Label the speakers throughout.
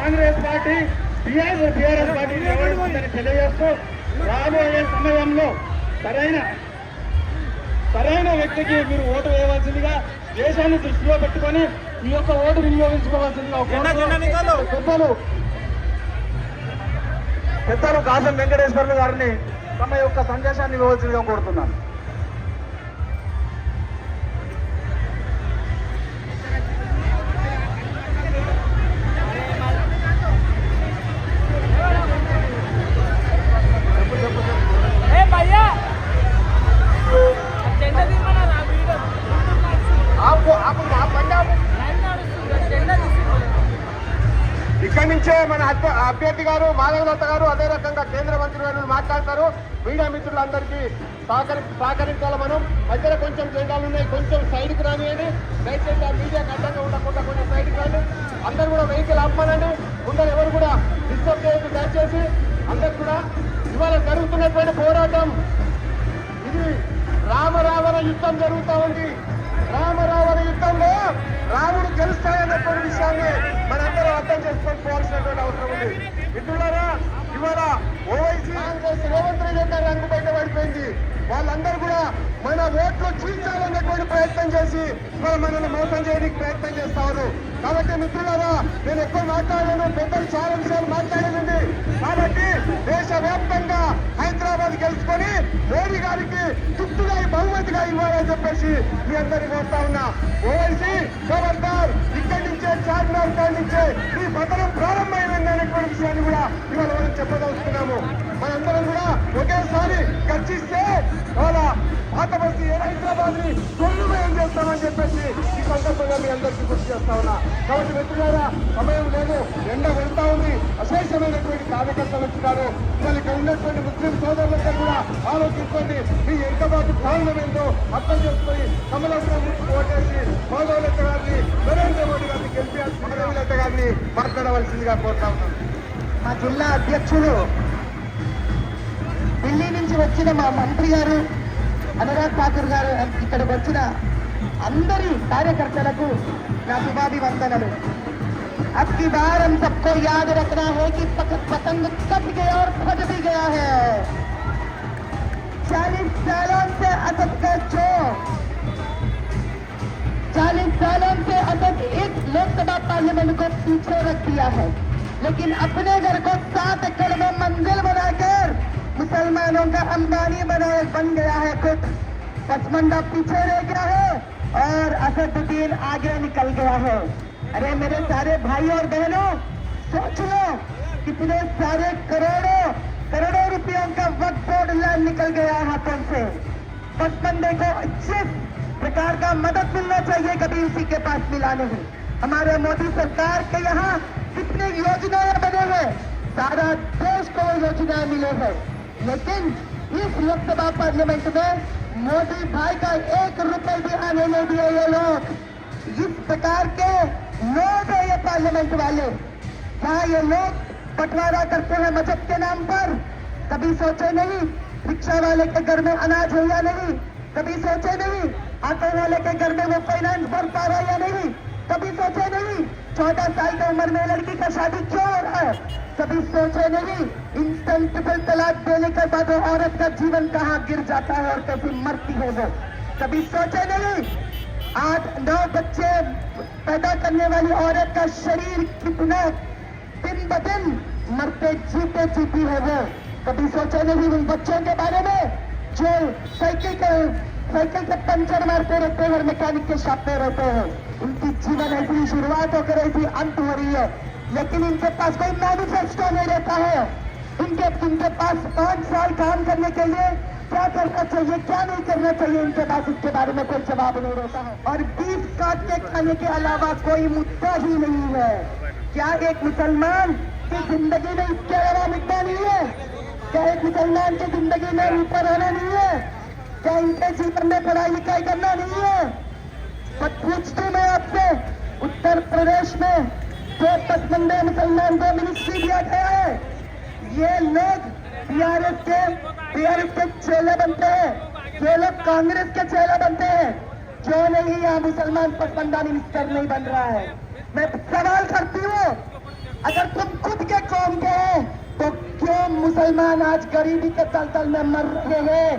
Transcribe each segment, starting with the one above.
Speaker 1: Congress party TRS party వ్యవహరిస్తుందని తెలియజేస్తూ రాబోయే సమయంలో సరైన వ్యక్తికి మీరు ఓటు వేయవలసిందిగా దేశాన్ని దృష్టిలో పెట్టుకొని మీ యొక్క ఓటు వినియోగించుకోవాల్సిందిగా పెద్దలు కాసం వెంకటేశ్వర్లు గారిని తమ యొక్క సందేశాన్ని ఇవ్వవలసిందిగా కోరుతున్నాను. ఇక్కడి నుంచే మన అభ్యర్థి గారు మాధవదత్త గారు అదే రకంగా కేంద్ర మంత్రి గారు మాట్లాడతారు. మీడియా మిత్రులందరికీ సహకరించాలి. మనం మధ్యలో కొంచెం జెండాలు ఉన్నాయి, కొంచెం సైడ్కి రానియండి. దయచేసి ఆ మీడియాకి అడ్డంగా ఉండకుండా కొంచెం సైడ్కి రండి. అందరూ కూడా వెహికల్ ఆపమనండి. ముందర ఎవరు కూడా డిస్టర్బ్ చేయొద్దు. దయచేసి అందరు కూడా ఇవాళ జరుగుతున్నటువంటి పోరాటం ఇది రామరావణ యుద్ధం జరుగుతూ ఉంది. రామరావణ యుద్ధంలో రాముడు గెలుస్తాయన్నటువంటి విషయాన్ని మనందరం అర్థం చేసుకోవాల్సినటువంటి అవసరం ఉంది. మిత్రులారా, ఇవాళ ఓవైసీ కాంగ్రెస్ రేవంత్ రెడ్డి గారి రంగు బయట పడిపోయింది. వాళ్ళందరూ కూడా మన ఓట్లు చీల్చాలన్నటువంటి ప్రయత్నం చేసి మనల్ని మోసం చేయడానికి ప్రయత్నం చేస్తా ఉన్నారు. కాబట్టి మిత్రులారా, నేను ఎక్కువ మాట్లాడాను, పెద్దలు చాలా విషయాలు మాట్లాడేదండి. కాబట్టి దేశవ్యాప్తంగా హైదరాబాద్ గెలుచుకొని మోడీ గారికి చుట్టుగా బహుమతిగా ఇవ్వాలని చెప్పేసి మీ అందరికీ కోరుతా ఉన్నా. ఓవైసీ ఖబర్దార్, ఇక్కడి నుంచే చార్మినార్ కాడి నుంచే ఈ పతనం ప్రారంభమైంది అనేటువంటి విషయాన్ని కూడా ఇవాళ మనం చెప్పదలుచుకున్నాము. మనందరం కూడా ఒకేసారి గర్జిస్తే వాళ్ళ పాత బస్తీ హైదరాబాద్ ని తొలిమయం చేస్తామని చెప్పేసి ఈ సందర్భంగా మీ అందరికీ గుర్తు చేస్తా ఉన్నా. కాబట్టి మిత్రులారా, సమయం లేదు, ఎండ వెళ్తా ఉంది. అశేషమైనటువంటి కార్యకర్తలు వచ్చినారు. వాళ్ళు ఇక్కడ ఉన్నటువంటి ముస్లిం సోదరులందరూ కూడా ఆలోచించుకోండి. మీ ఎంతబాటు కారణం ఏంటో అర్థం చేసుకొని కమలాపురం ఓటేసి మాధవలత గారిని, నరేంద్ర మోడీ గారిని గెలిపి మాధవలత గారిని మాట్లాడవలసిందిగా కోరుతా ఉన్నాను.
Speaker 2: మా జిల్లా అధ్యక్షులు ఢిల్లీ నుంచి వచ్చిన మా మంత్రి గారు అనురాగ్ ఠాకూర్ గారు ఇక్కడికి వచ్చిన అందరి కార్యకర్తలకు నా శుభాభివందనలు. अब की बार हम सबको याद रखना है कि पतंग कट गया और फट भी गया है। 40 सालों से असद का जो 40 सालों से असद एक लोकसभा पार्लियामेंट को पीछे रख दिया है, लेकिन अपने घर को 7 एकड़ में मंजिल बनाकर मुसलमानों का अंबानी बन गया है। खुद पचमंडा पीछे रह गया है और असदुद्दीन आगे निकल गया है। अरे मेरे सारे भाई और बहनों, सोच लो, कितने सारे करोड़ों रुपयों का वक्त बोर्ड निकल गया हाथों से। पचमंडे को जिस प्रकार का मदद मिलना चाहिए कभी उसी के पास मिला नहीं। हमारे मोदी सरकार के यहाँ कितनी योजनाएं बने हैं, सारा देश को योजनाएं मिले हैं, लेकिन इस लोकसभा पार्लियामेंट में मोदी भाई का 1 रुपए भी आने नहीं दिए ये लोग। इस प्रकार के लोग है ये पार्लियामेंट वाले। क्या ये लोग बंटवारा करते हैं मजहब के नाम पर? कभी सोचे नहीं रिक्शा वाले के घर में अनाज है या नहीं? कभी सोचे नहीं ऑटो वाले के घर में वो फाइनेंस भर पा रहा है या नहीं? कभी सोचे नहीं 14 साल की उम्र में लड़की का शादी क्यों हो रहा है? कभी सोचे नहीं इंस्टेंट ट्रिपल तलाक देने के बाद वो औरत का जीवन कहाँ गिर जाता है और कैसे मरती है वो? कभी सोचे नहीं 8-9 बच्चे पैदा करने वाली औरत का शरीर कितना दिन ब दिन मरते जीते जीती है वो? कभी सोचे नहीं उन बच्चों के बारे में जो साइकिल से पंचर मारते रहते हैं और मैकेनिक के शॉप में रहते हैं? उनकी जीवन ऐसी शुरुआत होकर ऐसी अंत हो रही है, लेकिन इनके पास कोई मैनिफेस्टो नहीं रहता है। इनके पास 5 साल काम करने के लिए क्या करना चाहिए, क्या नहीं करना चाहिए, इनके पास इसके बारे में कोई जवाब नहीं रहता है। और बीफ काट के खाने के अलावा कोई मुद्दा ही नहीं है। क्या एक मुसलमान की जिंदगी में इसके अलावा मुद्दा नहीं है? क्या एक मुसलमान की जिंदगी में ऊपर होना नहीं है? क्या इनके जीवन में पढ़ाई लिखाई करना नहीं है? पूछती मैं आपसे, उत्तर प्रदेश में जो पचमंडे मुसलमान को मिनिस्ट्री दिया गया है, ये लोग टीआरएस के चेले बनते हैं, ये लोग कांग्रेस के चेले बनते हैं। क्यों नहीं यहाँ मुसलमान पचमंडा मिनिस्टर नहीं बन रहा है? मैं सवाल करती हूँ, अगर तुम खुद के कौम के हैं तो क्यों मुसलमान आज गरीबी के तलतल में मर रहे हैं?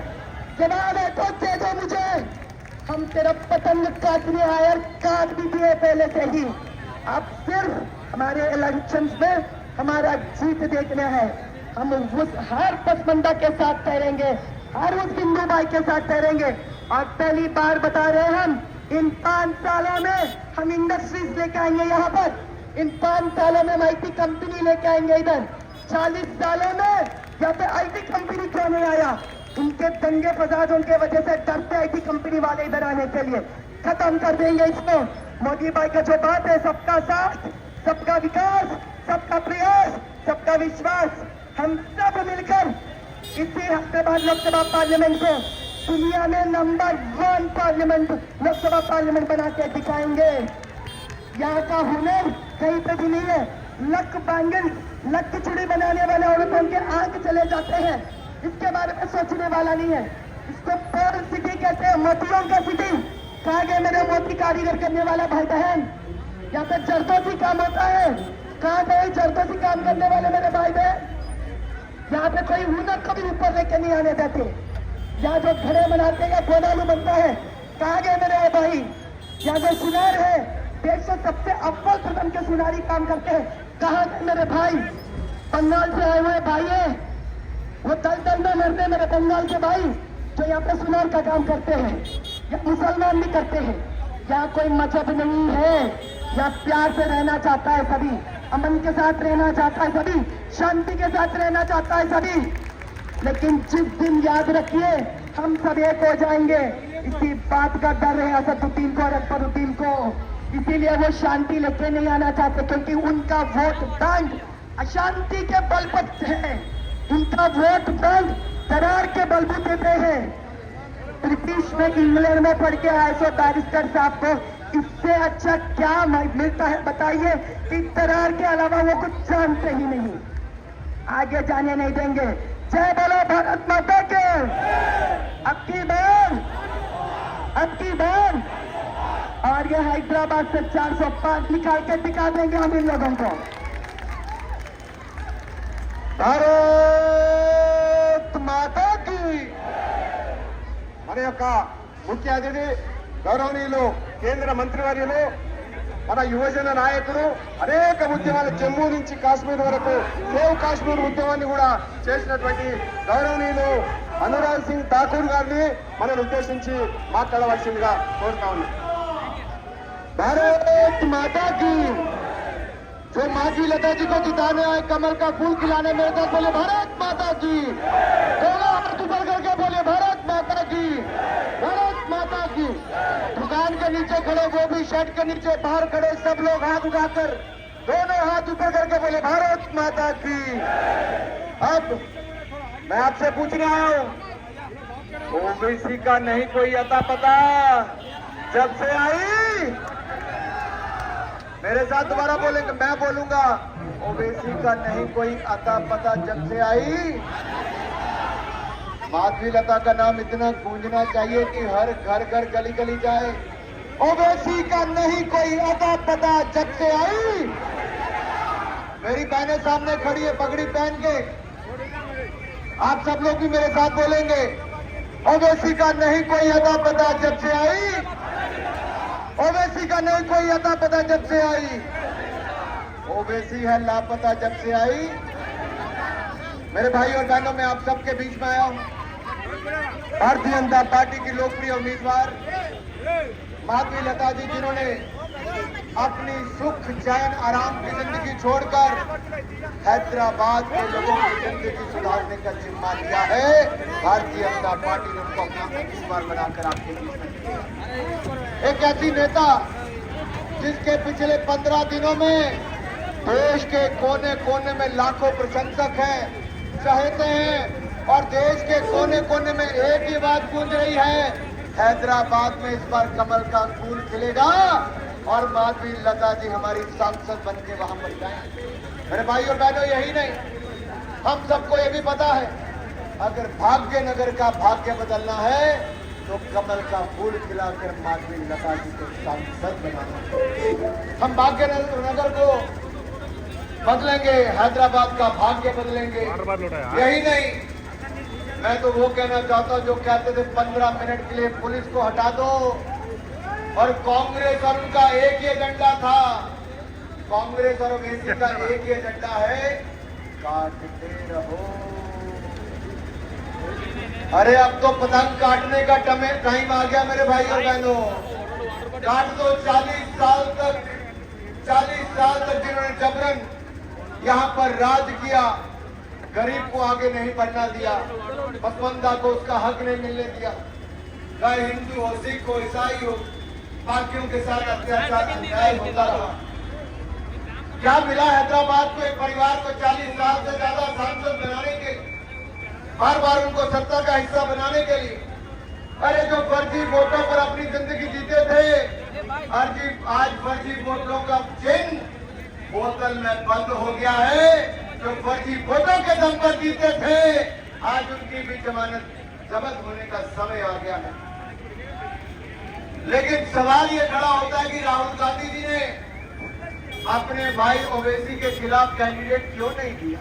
Speaker 2: जवाब है तो दे दो मुझे। हम तेरा पतंग काटने आए और काट भी दिए पहले से ही। अब सिर्फ हमारे इलेक्शंस में हमारा जीत देखना है। हम उस हर पसमंदा के साथ ठहरेंगे, हर उस हिंदू भाई के साथ ठहरेंगे। और पहली बार बता रहे हैं हम, इन 5 सालों में हम इंडस्ट्रीज लेके आएंगे यहाँ पर। इन 5 सालों में हम आईटी कंपनी लेके आएंगे इधर। 40 सालों में यहाँ पे आईटी कंपनी क्यों नहीं आया? इनके दंगे फसादों की वजह से डरते आईटी कंपनी वाले इधर आने के लिए। खत्म कर देंगे इसको। मोदी भाई का जो बात है, सबका साथ, सबका विकास, सबका प्रयास, सबका विश्वास, हम सब मिलकर इसी हफ्ते बाद लोकसभा पार्लियामेंट को दुनिया में नंबर 1 पार्लियामेंट, लोकसभा पार्लियामेंट बना के दिखाएंगे। यहाँ का हुनर कहीं पे भी नहीं है। लक बैंगल, लक की चूड़ी बनाने वाले औरतों के आंख चले जाते हैं, इसके बारे में सोचने वाला नहीं है। इसको पर्ल सिटी कहते हैं, मोतियों का सिटी। कहा गए मेरे मोती कारीगर करने वाला भाई बहन? यहाँ पे जरदोजी काम होता है। कहा गए जरदोजी काम करने वाले मेरे भाई बहन? यहाँ पे कोई हुनर कभी ऊपर लेके नहीं आने देते। यहाँ जो घड़े बनाते हैं, गोदालू बनता है। कहा गए मेरे भाई? यहाँ जो सुनार है, देश में सबसे अव्वल प्रथम के सुनारी काम करते हैं। कहा गए मेरे भाई? बंगाल से आए हुए भाई है, वो दल में मरते मेरे बंगाल के भाई, जो यहाँ पे सुनार का काम करते हैं। या मुसलमान भी करते हैं। यहाँ कोई मजहब नहीं है। यहाँ प्यार से रहना चाहता है सभी, अमन के साथ रहना चाहता है सभी, शांति के साथ रहना चाहता है सभी। लेकिन जिस दिन याद रखिए हम सब एक हो जाएंगे, इसी बात का डर है असदुद्दीन को और अकबरुद्दीन को। इसीलिए वो शांति लेके नहीं आना चाहते, क्योंकि उनका वोट बैंक अशांति के बल पर है। उनका वोट बैंक दरार के बलबूते पे है। ब्रिटिश में इंग्लैंड में पढ़ के आए सो बैरिस्टर साहब को इससे अच्छा क्या मिलता है बताइए? कि दरार के अलावा वो कुछ जानते ही नहीं, आगे जाने नहीं देंगे। जय बोलो भारत माता के। अब की बार और ये हैदराबाद से 405 निकाल के दिखा देंगे हम इन लोगों को।
Speaker 1: भारत माता की। మన యొక్క ముఖ్య అతిథి గౌరవనీయులు కేంద్ర మంత్రివర్యులు, మన యువజన నాయకుడు, అనేక ఉద్యమాలు జమ్మూ నుంచి కాశ్మీర్ వరకు సేవ్ కాశ్మీర్ ఉద్యమాన్ని కూడా చేసినటువంటి గౌరవనీయులు అనురాగ్ సింగ్ ఠాకూర్ గారిని మనల్ని ఉద్దేశించి మాట్లాడవలసిందిగా కోరుతా ఉన్నాం. भारत माता की। जो माजी लता जी को जिताने आए, कमल का फूल खिलाने मेरे तक बोले भारत माता की। दोनों हाथ ऊपर करके बोले भारत माता की, भारत माता की। दुकान के नीचे खड़े, वो भी शेड के नीचे बाहर खड़े, सब लोग हाथ उठाकर दोनों हाथ ऊपर करके बोले भारत माता की। अब मैं आपसे पूछने आया हूं, ओबीसी का नहीं कोई अता पता जब से आई, मेरे साथ दोबारा बोलेंगे, मैं बोलूंगा, ओबीसी का नहीं कोई अता पता जब से आई। माधवी लता का नाम इतना गूंजना चाहिए कि हर घर घर गली गली जाए। ओबीसी का नहीं कोई अता पता जब से आई। मेरी बहनें सामने खड़ी है पगड़ी पहन के, आप सब लोग भी मेरे साथ बोलेंगे, ओबीसी का नहीं कोई अता पता जब से आई। ओबीसी का नहीं कोई अता पता जब से आई। ओबीसी है लापता जब से आई। मेरे भाई और बहनों, मैं आप सबके बीच में आया हूं। भारतीय जनता पार्टी की लोकप्रिय उम्मीदवार माधवी लता जी, जिन्होंने अपनी सुख चैन आराम की जिंदगी छोड़कर हैदराबाद के लोगों की जिंदगी सुधारने का जिम्मा लिया है। भारतीय जनता पार्टी ने उनको अपना उम्मीदवार बनाकर आपके बीच में दिया। एक ऐसी नेता जिसके पिछले 15 दिनों में देश के कोने कोने में लाखों प्रशंसक हैं, चाहते हैं, और देश के कोने कोने में एक ही बात गूंज रही है, हैदराबाद में इस बार कमल का फूल खिलेगा और माधवी लता जी हमारी सांसद बन के वहां पर जाएंगे। मेरे भाई और बहनों, यही नहीं, हम सबको ये भी पता है, अगर भाग्यनगर का भाग्य बदलना है तो कमल का फूल खिलाकर माधवी लता जी को सांसद बनाना। हम भाग्यनगर को
Speaker 3: बदलेंगे, हैदराबाद का भाग्य बदलेंगे। यही नहीं, मैं तो वो कहना चाहता हूं जो कहते थे 15 मिनट के लिए पुलिस को हटा दो, और कांग्रेस और उनका एक ही एजेंडा था, कांग्रेस और ओवैसी का एक ही एजेंडा है, काटते रहो। अरे अब तो पतंग काटने का टाइम आ गया मेरे भाई और बहनों, काट दो। 40 साल तक जिन्होंने जबरन यहाँ पर राज किया, गरीब को आगे नहीं बढ़ना दिया, पसमंदा को उसका हक नहीं मिलने दिया, चाहे हिंदू हो, सिख हो, ईसाई हो, बाकियों के साथ अत्याचार अन्याय होता रहा। क्या मिला हैदराबाद को, एक परिवार को 40 साल से ज्यादा सांसद बनाने के, बार बार उनको सत्ता का हिस्सा बनाने के लिए? अरे जो फर्जी वोटों पर अपनी जिंदगी जीते थे, आज फर्जी वोटों का चिन्ह बोतल में बंद हो गया है। जो फर्जी वोटों के दम पर जीते थे, आज उनकी भी जमानत जब्त होने का समय आ गया है। लेकिन सवाल ये खड़ा होता है कि राहुल गांधी जी ने अपने भाई ओवैसी के खिलाफ कैंडिडेट क्यों नहीं दिया?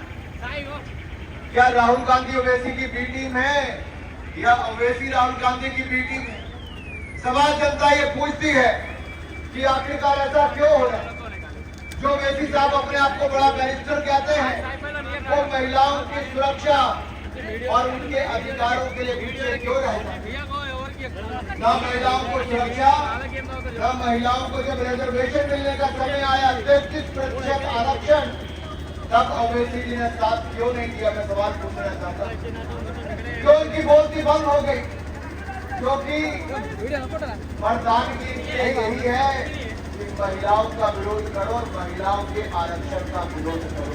Speaker 3: क्या राहुल गांधी ओवैसी की बी टीम है या ओवैसी राहुल गांधी की बी टीम है? सवाल जनता ये पूछती है कि आखिरकार ऐसा क्यों हो रहा है? जो ओवैसी साहब अपने आप को बड़ा बैरिस्टर कहते हैं, वो महिलाओं की सुरक्षा और उनके अधिकारों के लिए पीछे क्यों रहता है? न महिलाओं को सुरक्षा, न महिलाओं को जब रिजर्वेशन मिलने का समय आया 33% आरक्षण, तब ओवैसी जी ने साथ क्यों नहीं दिया? मैं सवाल पूछना चाहता हूं। क्यों इनकी बोलती बंद हो गई? क्योंकि मर्दानगी यही है कि महिलाओं का विरोध करो और महिलाओं के आरक्षण का विरोध करो।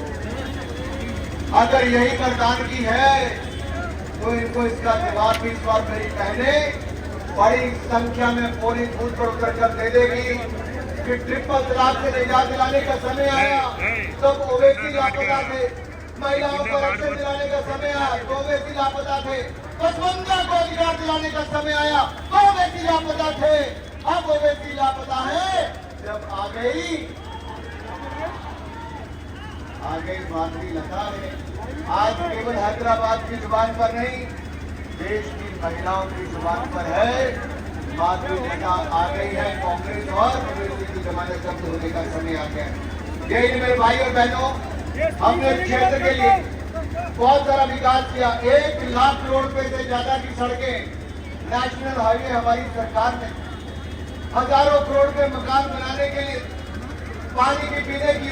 Speaker 3: अगर यही मर्दानगी है तो इनको इसका जवाब भी इस बार मेरी बहने बड़ी संख्या में पोलिंग बूथ पर उतर कर दे देगी कि ट्रिपल तलाक से निजात दिलाने का समय आया तब ओवैसी लापता थे, महिलाओं को आरक्षण दिलाने का समय आया तो ओवैसी लापता थे, पसमंदा को अधिकार दिलाने का समय आया तो ओवैसी लापता थे। अब ओवैसी लापता है जब आ गई माधुरी लता है। आज केवल हैदराबाद की जुबान पर नहीं, देश की महिलाओं की जुबान पर है, माधुरी लता आ गई है। कांग्रेस और ओवैसी की जमानत जब्त होने का समय आ गया है। यही मेरे भाई और बहनों, हमने इस क्षेत्र के लिए बहुत सारा विकास किया। 1 लाख करोड़ रुपए से ज्यादा की सड़कें, नेशनल हाईवे हमारी सरकार ने, हजारों करोड़ के मकान बनाने के लिए, पानी की पीने की